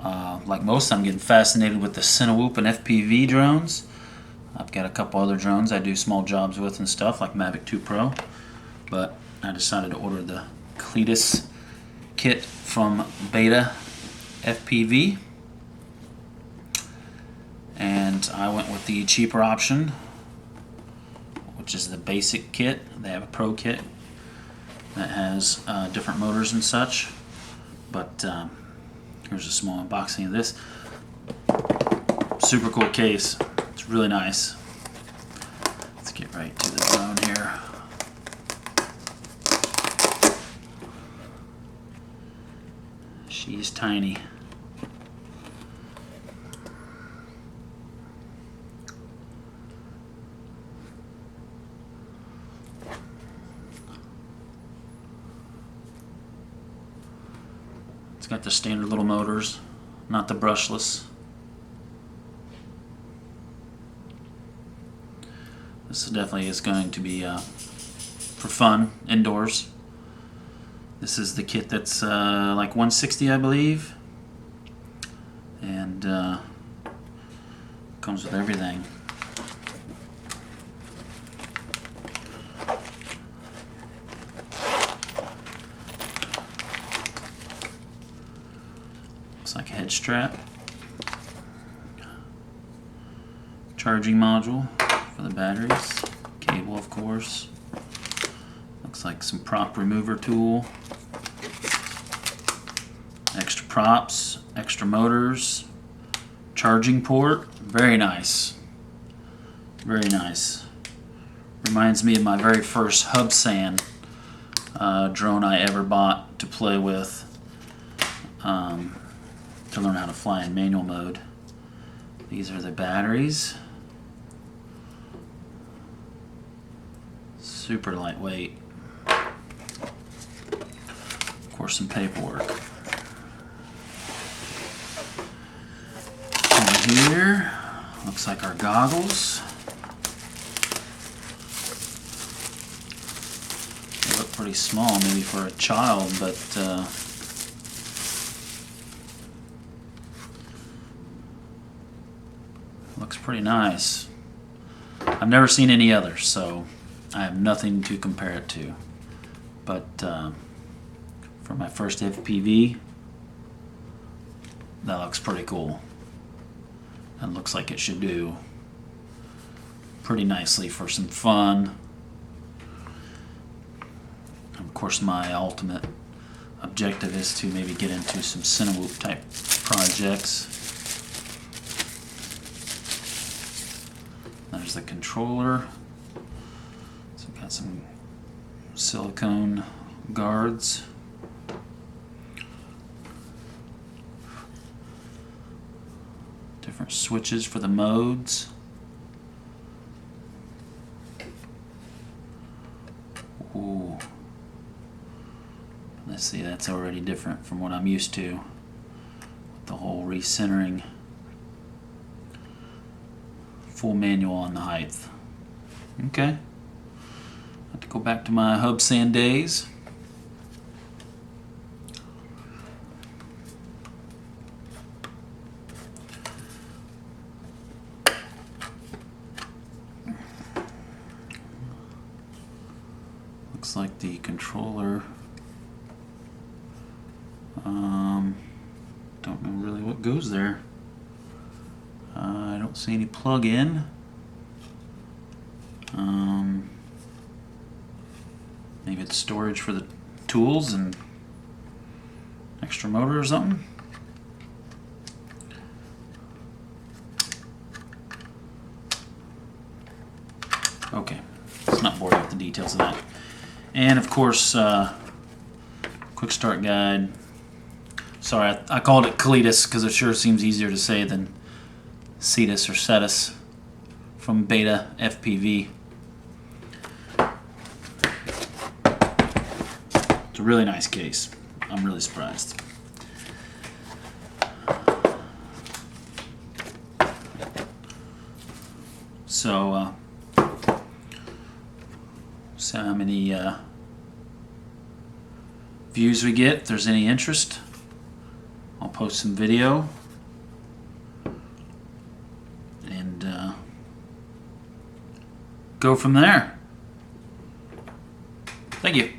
Like most, I'm getting fascinated with the Cinewoop and FPV drones. I've got a couple other drones I do small jobs with and stuff, like Mavic 2 Pro. But I decided to order the Cetus kit from BETA FPV. And I went with the cheaper option, which is the basic kit. They have a pro kit that has different motors and such. But here's a small unboxing of this. Super cool case. It's really nice. Let's get right to the drone here. She's tiny. It's got the standard little motors, not the brushless. This definitely is going to be for fun indoors. This is the kit that's like $160, I believe, and comes with everything. Looks like a head strap, charging module for the batteries, cable of course, looks like some prop remover tool, extra props, extra motors, charging port. Very nice, very nice. Reminds me of my very first Hubsan drone I ever bought to play with, to learn how to fly in manual mode. These are the batteries. Super lightweight. Of course, some paperwork. And here, looks like our goggles. They look pretty small, maybe for a child, but looks pretty nice. I've never seen any others, so I have nothing to compare it to. But for my first FPV, that looks pretty cool. And looks like it should do pretty nicely for some fun. Of course, my ultimate objective is to maybe get into some Cinewoop type projects. There's the controller. So we've got some silicone guards. Different switches for the modes. Ooh. Let's see, that's already different from what I'm used to. The whole recentering. Full manual on the height. Okay. I have to go back to my Hubsan days. Looks like the controller. Don't know really what goes there. I don't see any plug-in. Maybe it's storage for the tools and extra motor or something. Okay, let's not bore you with the details of that. And of course, quick start guide. Sorry, I called it Cetus because it sure seems easier to say than Cetus or Cetus from BETA FPV. It's a really nice case. I'm really surprised. So, see how many views we get. If there's any interest, I'll post some video. And go from there. Thank you.